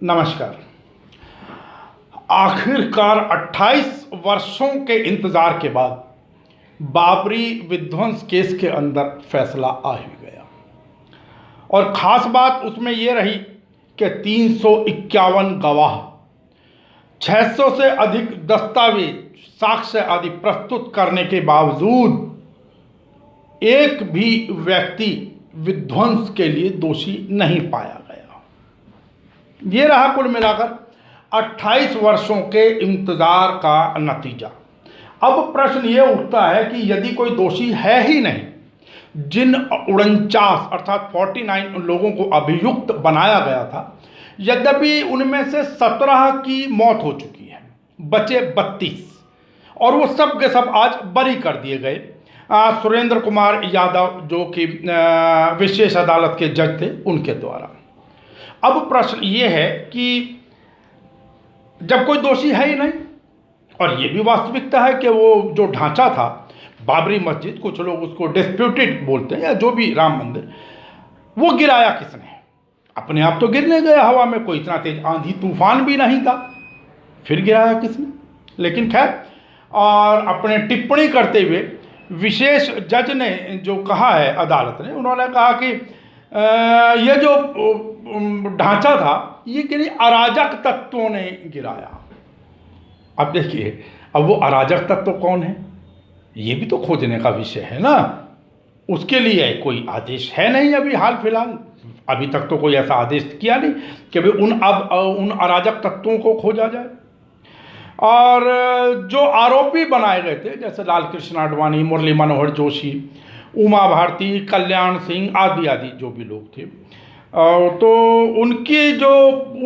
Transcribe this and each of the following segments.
नमस्कार। आखिरकार 28 वर्षों के इंतज़ार के बाद बाबरी विध्वंस केस के अंदर फैसला आ ही गया और ख़ास बात उसमें ये रही कि 351 गवाह, 600 से अधिक दस्तावेज, साक्ष्य आदि प्रस्तुत करने के बावजूद एक भी व्यक्ति विध्वंस के लिए दोषी नहीं पाया गया। ये रहा कुल मिलाकर 28 वर्षों के इंतज़ार का नतीजा। अब प्रश्न ये उठता है कि यदि कोई दोषी है ही नहीं, जिन 49 अर्थात 49 लोगों को अभियुक्त बनाया गया था, यद्यपि उनमें से 17 की मौत हो चुकी है, बचे 32 और वो सब के सब आज बरी कर दिए गए। सुरेंद्र कुमार यादव जो कि विशेष अदालत के जज थे, उनके द्वारा। अब प्रश्न ये है कि जब कोई दोषी है ही नहीं, और ये भी वास्तविकता है कि वो जो ढांचा था बाबरी मस्जिद, कुछ लोग उसको डिस्प्यूटेड बोलते हैं, या जो भी राम मंदिर, वो गिराया किसने? अपने आप तो गिरने गया हवा में, कोई इतना तेज आंधी तूफान भी नहीं था, फिर गिराया किसने? लेकिन खैर, और अपने टिप्पणी करते हुए विशेष जज ने जो कहा है अदालत ने, उन्होंने कहा कि ये जो ढांचा था ये किन्हीं अराजक तत्वों ने गिराया। अब देखिए, अब वो अराजक तत्व कौन है, ये भी तो खोजने का विषय है ना। उसके लिए कोई आदेश है नहीं अभी हाल फिलहाल, अभी तक तो कोई ऐसा आदेश किया नहीं कि भाई उन अराजक तत्वों को खोजा जाए। और जो आरोपी बनाए गए थे, जैसे लाल कृष्ण आडवाणी, मुरली मनोहर जोशी, उमा भारती, कल्याण सिंह आदि आदि जो भी लोग थे, तो उनकी जो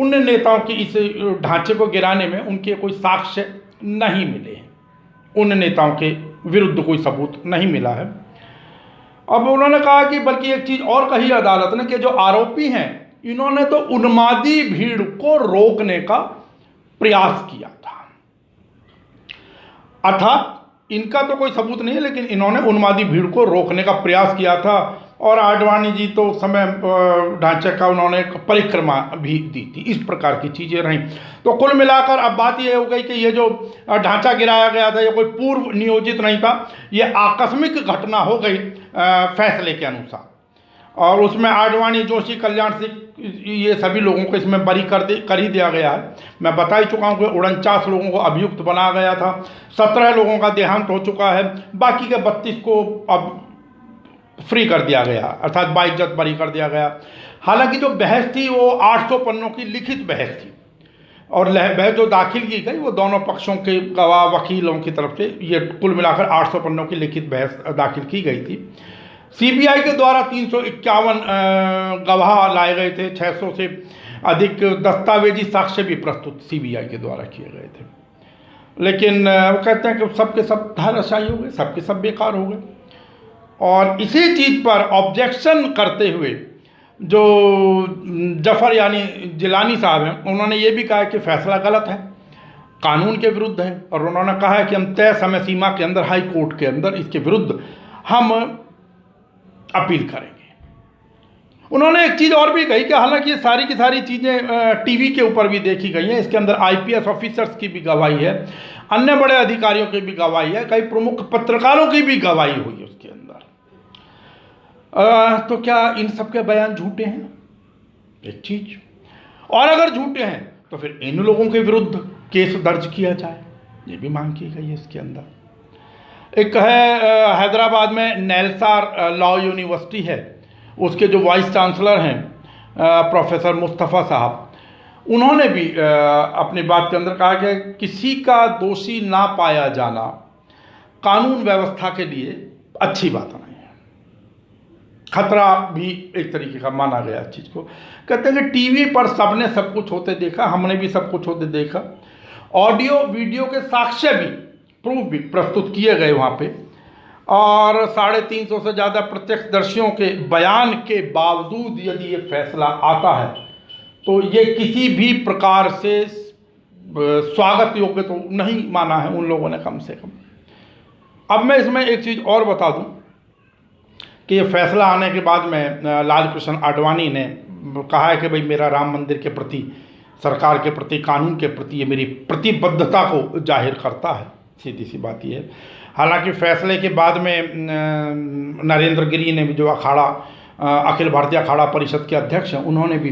उन नेताओं की इस ढांचे को गिराने में उनके कोई साक्ष्य नहीं मिले हैं, उन नेताओं के विरुद्ध कोई सबूत नहीं मिला है। अब उन्होंने कहा कि बल्कि एक चीज़ और कही अदालत ने कि जो आरोपी हैं, इन्होंने तो उन्मादी भीड़ को रोकने का प्रयास किया था, अर्थात इनका तो कोई सबूत नहीं है, लेकिन इन्होंने उन्मादी भीड़ को रोकने का प्रयास किया था। और आडवाणी जी तो समय ढांचे का उन्होंने एक परिक्रमा भी दी थी, इस प्रकार की चीज़ें रहीं। तो कुल मिलाकर अब बात यह हो गई कि ये जो ढांचा गिराया गया था, ये कोई पूर्व नियोजित नहीं था, ये आकस्मिक घटना हो गई फैसले के अनुसार। और उसमें आडवाणी, जोशी, कल्याण सिंह, ये सभी लोगों को इसमें बरी कर ही दिया गया है। मैं बता ही चुका हूँ कि 49 लोगों को अभियुक्त बनाया गया था, 17 लोगों का देहांत हो चुका है, बाकी के 32 को अब फ्री कर दिया गया, अर्थात बाइज्जत बरी कर दिया गया। हालांकि जो बहस थी वो 800 पन्नों की लिखित बहस थी, और बहस जो दाखिल की गई वो दोनों पक्षों के गवाह, वकीलों की तरफ से, ये कुल मिलाकर 800 पन्नों की लिखित बहस दाखिल की गई थी। सीबीआई के द्वारा 351 गवाह लाए गए थे, 600 से अधिक दस्तावेजी साक्ष्य भी प्रस्तुत सीबीआई के द्वारा किए गए थे। लेकिन वो कहते हैं कि सबके सब धाराशाही हो गए, सबके सब बेकार हो गए। और इसी चीज़ पर ऑब्जेक्शन करते हुए जो जफर यानी जिलानी साहब हैं, उन्होंने ये भी कहा कि फैसला गलत है, कानून के विरुद्ध है, और उन्होंने कहा है कि हम तय समय सीमा के अंदर हाई कोर्ट के अंदर इसके विरुद्ध हम अपील करेंगे। उन्होंने एक चीज़ और भी कही कि हालांकि ये सारी की सारी चीज़ें टीवी के ऊपर भी देखी गई हैं, इसके अंदर आईपीएस ऑफिसर्स की भी गवाही है, अन्य बड़े अधिकारियों की भी गवाही है, कई प्रमुख पत्रकारों की भी गवाही हुई है उसके अंदर। तो क्या इन सब के बयान झूठे हैं? एक चीज, और अगर झूठे हैं तो फिर इन लोगों के विरुद्ध केस दर्ज किया जाए, ये भी मांग की गई है इसके अंदर। एक है हैदराबाद में नेलसार लॉ यूनिवर्सिटी है, उसके जो वाइस चांसलर हैं प्रोफेसर मुस्तफ़ा साहब, उन्होंने भी अपनी बात के अंदर कहा कि किसी का दोषी ना पाया जाना कानून व्यवस्था के लिए अच्छी बात नहीं है, खतरा भी एक तरीके का माना गया इस चीज़ को। कहते हैं कि टीवी पर सबने सब कुछ होते देखा, हमने भी सब कुछ होते देखा, ऑडियो वीडियो के साक्ष्य भी, प्रूफ भी प्रस्तुत किए गए वहाँ पे, और 350 से ज़्यादा प्रत्यक्षदर्शियों के बयान के बावजूद यदि ये फैसला आता है तो ये किसी भी प्रकार से स्वागत योग्य तो नहीं माना है उन लोगों ने, कम से कम। अब मैं इसमें एक चीज़ और बता दूं कि ये फैसला आने के बाद में लाल कृष्ण आडवाणी ने कहा है कि भाई मेरा राम मंदिर के प्रति सरकार के प्रति, कानून के प्रति ये मेरी प्रतिबद्धता को जाहिर करता है। सीधी सी बात ये है। हालांकि फैसले के बाद में नरेंद्र गिरि ने भी, जो अखिल भारतीय अखाड़ा परिषद के अध्यक्ष हैं, उन्होंने भी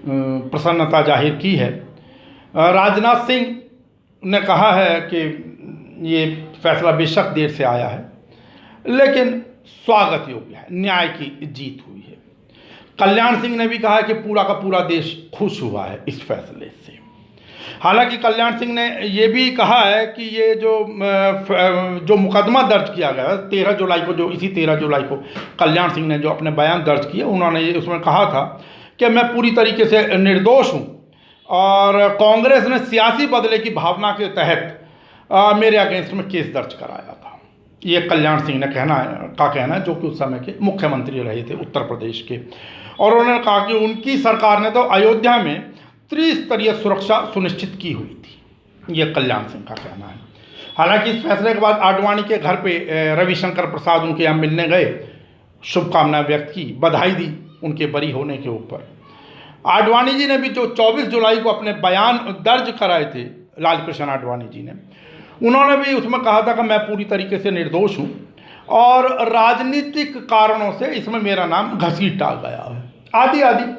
प्रसन्नता जाहिर की है। राजनाथ सिंह ने कहा है कि ये फैसला बेशक देर से आया है लेकिन स्वागत योग्य है, न्याय की जीत हुई है। कल्याण सिंह ने भी कहा है कि पूरा का पूरा देश खुश हुआ है इस फैसले से। हालांकि कल्याण सिंह ने ये भी कहा है कि ये जो मुकदमा दर्ज किया गया 13 जुलाई को, जो इसी 13 जुलाई को कल्याण सिंह ने जो अपने बयान दर्ज किए, उन्होंने उसमें कहा था कि मैं पूरी तरीके से निर्दोष हूँ और कांग्रेस ने सियासी बदले की भावना के तहत मेरे अगेंस्ट में केस दर्ज कराया था। ये कल्याण सिंह ने कहना है, जो कि उस समय के मुख्यमंत्री रहे थे उत्तर प्रदेश के। और उन्होंने कहा कि उनकी सरकार ने तो अयोध्या में त्रिस्तरीय सुरक्षा सुनिश्चित की हुई थी। ये कल्याण सिंह का कहना है। हालांकि इस फैसले के बाद आडवाणी के घर पे रविशंकर प्रसाद उनके यहाँ मिलने गए, शुभकामनाएं व्यक्त की, बधाई दी उनके बरी होने के ऊपर। आडवाणी जी ने भी जो 24 जुलाई को अपने बयान दर्ज कराए थे, लालकृष्ण आडवाणी जी ने, उन्होंने भी उसमें कहा था कि मैं पूरी तरीके से निर्दोष हूँ और राजनीतिक कारणों से इसमें मेरा नाम घसीटा गया है, आदि आदि।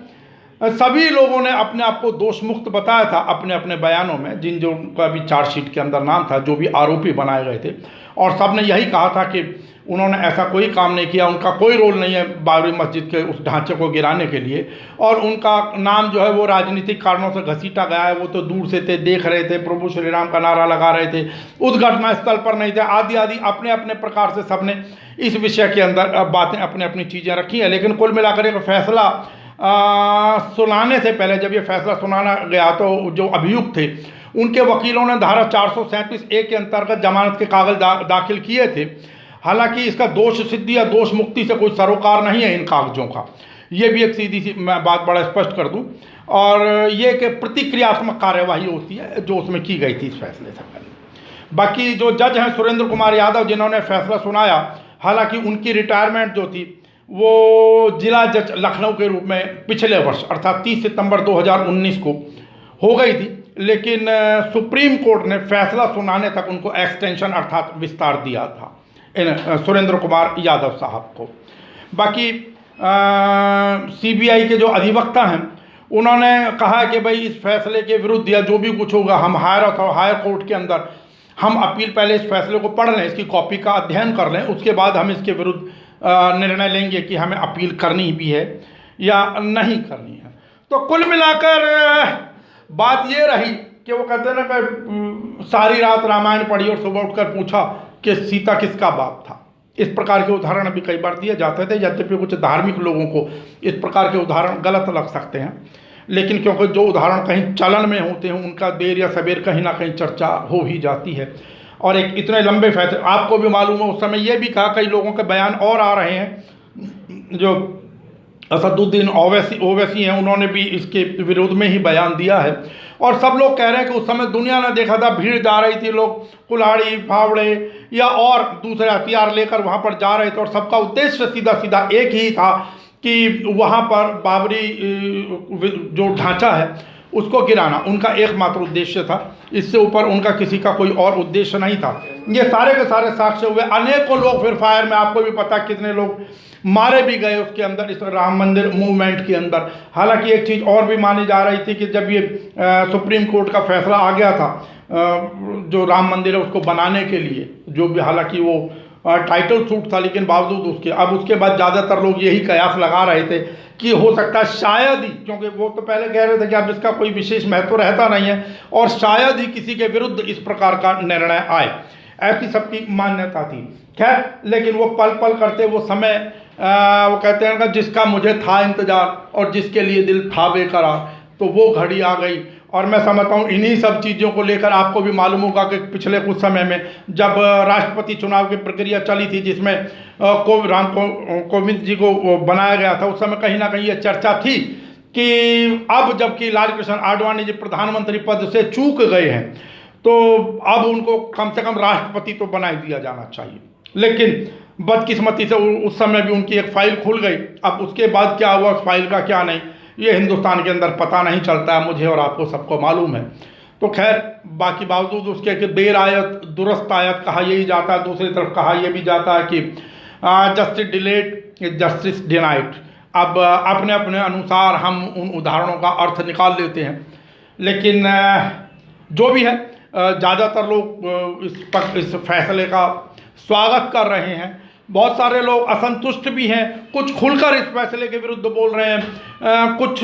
सभी लोगों ने अपने आप को दोष मुक्त बताया था अपने अपने बयानों में, जो उनका भी चार्जशीट के अंदर नाम था, जो भी आरोपी बनाए गए थे। और सब ने यही कहा था कि उन्होंने ऐसा कोई काम नहीं किया, उनका कोई रोल नहीं है बाबरी मस्जिद के उस ढांचे को गिराने के लिए, और उनका नाम जो है वो राजनीतिक कारणों से घसीटा गया है। वो तो दूर से थे, देख रहे थे, प्रभु श्री राम का नारा लगा रहे थे, उस घटनास्थल पर नहीं थे, आदि आदि। अपने अपने प्रकार से सबने इस विषय के अंदर बातें, अपनी अपनी चीज़ें रखी हैं। लेकिन कुल मिलाकर एक फैसला सुनाने से पहले, जब ये फैसला सुनाना गया, तो जो अभियुक्त थे उनके वकीलों ने धारा 437A के अंतर्गत जमानत के कागज दाखिल किए थे। हालांकि इसका दोष सिद्धि या दोष मुक्ति से कोई सरोकार नहीं है इन कागजों का, ये भी एक सीधी सी मैं बात बड़ा स्पष्ट कर दूं। और ये कि प्रतिक्रियात्मक कार्यवाही होती है जो उसमें की गई थी इस फैसले से पहले। बाकी जो जज हैं सुरेंद्र कुमार यादव, जिन्होंने फैसला सुनाया, हालांकि उनकी रिटायरमेंट जो थी वो जिला जज लखनऊ के रूप में पिछले वर्ष अर्थात 30 सितंबर 2019 को हो गई थी। लेकिन सुप्रीम कोर्ट ने फैसला सुनाने तक उनको एक्सटेंशन अर्थात विस्तार दिया था सुरेंद्र कुमार यादव साहब को। बाकी CBI के जो अधिवक्ता हैं उन्होंने कहा कि भाई इस फैसले के विरुद्ध या जो भी कुछ होगा, हम हायर कोर्ट के अंदर हम अपील, पहले इस फैसले को पढ़ लें, इसकी कॉपी का अध्ययन कर लें, उसके बाद हम इसके विरुद्ध निर्णय लेंगे कि हमें अपील करनी भी है या नहीं करनी है। तो कुल मिलाकर बात ये रही कि वो कहते हैं ना कि सारी रात रामायण पढ़ी और सुबह उठकर पूछा कि सीता किसका बाप था। इस प्रकार के उदाहरण अभी कई बार दिए जाते थे, यद्यपि कुछ धार्मिक लोगों को इस प्रकार के उदाहरण गलत लग सकते हैं, लेकिन क्योंकि जो उदाहरण कहीं चलन में होते हैं उनका देर या सवेर कहीं ना कहीं चर्चा हो ही जाती है। और एक इतने लंबे फैसले, आपको भी मालूम है उस समय ये भी कहा, कई लोगों के बयान और आ रहे हैं, जो असदुद्दीन ओवैसी हैं, उन्होंने भी इसके विरोध में ही बयान दिया है। और सब लोग कह रहे हैं कि उस समय दुनिया ने देखा था, भीड़ जा रही थी, लोग कुल्हाड़ी फावड़े या और दूसरे हथियार लेकर वहाँ पर जा रहे थे, और सबका उद्देश्य सीधा सीधा एक ही था कि वहाँ पर बाबरी जो ढांचा है उसको गिराना उनका एकमात्र उद्देश्य था। इससे ऊपर उनका किसी का कोई और उद्देश्य नहीं था। ये सारे के सारे साक्ष्य हुए। अनेकों लोग फिर फायर में, आपको भी पता कितने लोग मारे भी गए उसके अंदर, इस राम मंदिर मूवमेंट के अंदर। हालांकि एक चीज़ और भी मानी जा रही थी कि जब ये सुप्रीम कोर्ट का फैसला आ गया था जो राम मंदिर है उसको बनाने के लिए, जो भी हालांकि वो टाइटल सूट था, लेकिन बावजूद उसके अब उसके बाद ज़्यादातर लोग यही कयास लगा रहे थे कि हो सकता है शायद ही, क्योंकि वो तो पहले कह रहे थे कि अब इसका कोई विशेष महत्व रहता नहीं है और शायद ही किसी के विरुद्ध इस प्रकार का निर्णय आए, ऐसी सबकी मान्यता थी। खैर, लेकिन वो पल पल करते वो समय वो कहते हैं ना, जिसका मुझे था इंतजार और जिसके लिए दिल था बेकरार, तो वो घड़ी आ गई। और मैं समझता हूँ इन्हीं सब चीज़ों को लेकर आपको भी मालूम होगा कि पिछले कुछ समय में जब राष्ट्रपति चुनाव की प्रक्रिया चली थी, जिसमें राम कोविंद जी को बनाया गया था, उस समय कहीं ना कहीं ये चर्चा थी कि अब जबकि लालकृष्ण आडवाणी जी प्रधानमंत्री पद से चूक गए हैं, तो अब उनको कम से कम राष्ट्रपति तो बना दिया जाना चाहिए। लेकिन बदकिस्मती से उस समय भी उनकी एक फाइल खुल गई। अब उसके बाद क्या हुआ, उस फाइल का क्या नहीं, ये हिंदुस्तान के अंदर पता नहीं चलता है, मुझे और आपको सबको मालूम है। तो खैर बाकी बावजूद उसके कि देर आयत दुरुस्त आयत कहा यही जाता है, दूसरी तरफ कहा यह भी जाता है कि जस्टिस डिलेड जस्टिस डिनाइड। अब अपने अपने अनुसार हम उन उदाहरणों का अर्थ निकाल लेते हैं, लेकिन जो भी है ज़्यादातर लोग इस फैसले का स्वागत कर रहे हैं। बहुत सारे लोग असंतुष्ट भी हैं, कुछ खुलकर इस फैसले के विरुद्ध बोल रहे हैं, कुछ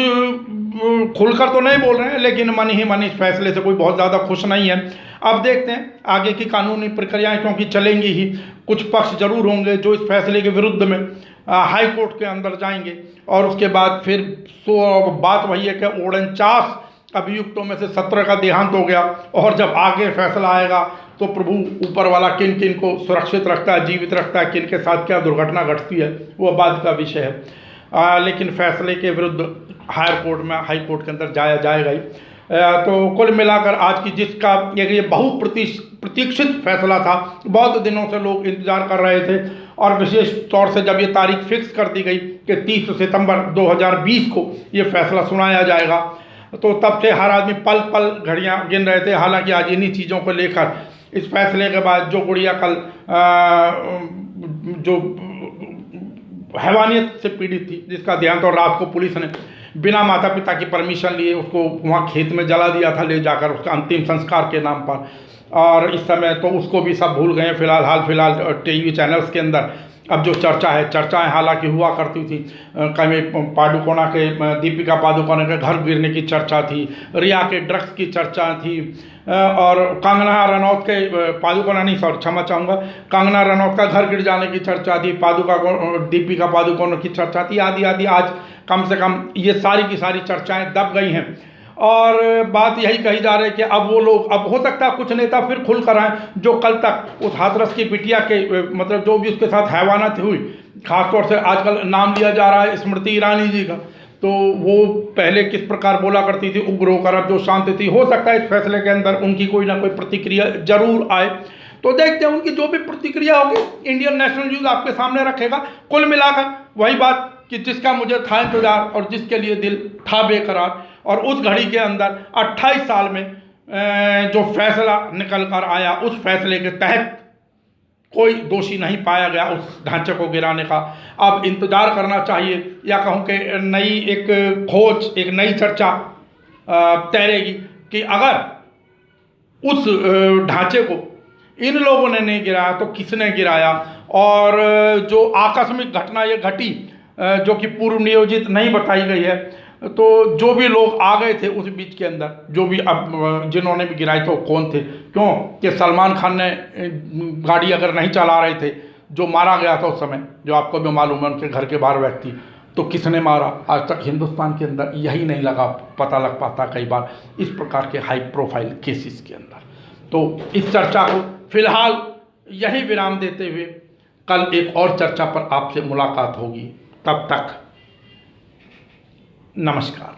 खुलकर तो नहीं बोल रहे हैं, लेकिन मन ही मन इस फैसले से कोई बहुत ज़्यादा खुश नहीं है। अब देखते हैं आगे की कानूनी प्रक्रियाएं, क्योंकि चलेंगी ही। कुछ पक्ष जरूर होंगे जो इस फैसले के विरुद्ध में हाई कोर्ट के अंदर जाएंगे, और उसके बाद फिर बात वही है कि 49 अभियुक्तों में से 17 का देहांत हो गया, और जब आगे फैसला आएगा तो प्रभु ऊपर वाला किन किन को सुरक्षित रखता है, जीवित रखता है, किन के साथ क्या दुर्घटना घटती है, वो बाद का विषय है। लेकिन फैसले के विरुद्ध हाई कोर्ट के अंदर जाया जाएगा ही। तो कुल मिलाकर आज की जिसका ये प्रतीक्षित फैसला था, बहुत दिनों से लोग इंतजार कर रहे थे, और विशेष तौर से जब ये तारीख फिक्स कर दी गई कि 30 सितंबर 2020 को ये फैसला सुनाया जाएगा, तो तब से हर आदमी पल पल घड़ियां गिन रहे थे। हालांकि आज इन्हीं चीज़ों को लेकर इस फैसले के बाद जो गुड़िया कल जो हैवानियत से पीड़ित थी, जिसका देहांत, और रात को पुलिस ने बिना माता पिता की परमिशन लिए उसको वहाँ खेत में जला दिया था ले जाकर, उसका अंतिम संस्कार के नाम पर। और इस समय तो उसको भी सब भूल गए। फिलहाल टीवी चैनल्स के अंदर अब जो चर्चाएं हालांकि हुआ करती थी, कहीं दीपिका पादुकोण के घर गिरने की चर्चा थी, रिया के ड्रग्स की चर्चा थी, और कंगना रनौत के क्षमा चाहूँगा, कंगना रनौत का घर गिर जाने की चर्चा थी, दीपिका पादुकोण की चर्चा थी, आदि आदि। आज कम से कम ये सारी की सारी चर्चाएं दब गई हैं, और बात यही कही जा रही है कि अब वो लोग, अब हो सकता है कुछ नेता फिर खुल कर आए जो कल तक उस हाथरस की बिटिया के मतलब जो भी उसके साथ हैवानत हुई, खासतौर से आजकल नाम लिया जा रहा है स्मृति ईरानी जी का, तो वो पहले किस प्रकार बोला करती थी, उग्र होकर, अब जो शांत थी। हो सकता है इस फैसले के अंदर उनकी कोई ना कोई प्रतिक्रिया जरूर आए, तो देखते हैं उनकी जो भी प्रतिक्रिया होगी इंडियन नेशनल न्यूज़ आपके सामने रखेगा। कुल मिलाकर वही बात कि जिसका मुझे था इंतजार और जिसके लिए दिल था बेकरार, और उस घड़ी के अंदर 28 साल में जो फैसला निकल कर आया, उस फैसले के तहत कोई दोषी नहीं पाया गया उस ढांचे को गिराने का। अब इंतजार करना चाहिए, या कहूँ कि नई एक खोज, एक नई चर्चा तैरेगी कि अगर उस ढांचे को इन लोगों ने नहीं गिराया तो किसने गिराया। और जो आकस्मिक घटना ये घटी, जो कि पूर्व नियोजित नहीं बताई गई है, तो जो भी लोग आ गए थे उस बीच के अंदर, जो भी अब जिन्होंने भी गिराए थे कौन थे, क्यों कि सलमान खान ने गाड़ी अगर नहीं चला रहे थे, जो मारा गया था उस समय, जो आपको भी मालूम है, उनके घर के बाहर व्यक्ति, तो किसने मारा, आज तक हिंदुस्तान के अंदर यही नहीं पता लग पाता कई बार इस प्रकार के हाई प्रोफाइल केसेस के अंदर। तो इस चर्चा को फिलहाल यही विराम देते हुए कल एक और चर्चा पर आपसे मुलाकात होगी। तब तक नमस्कार।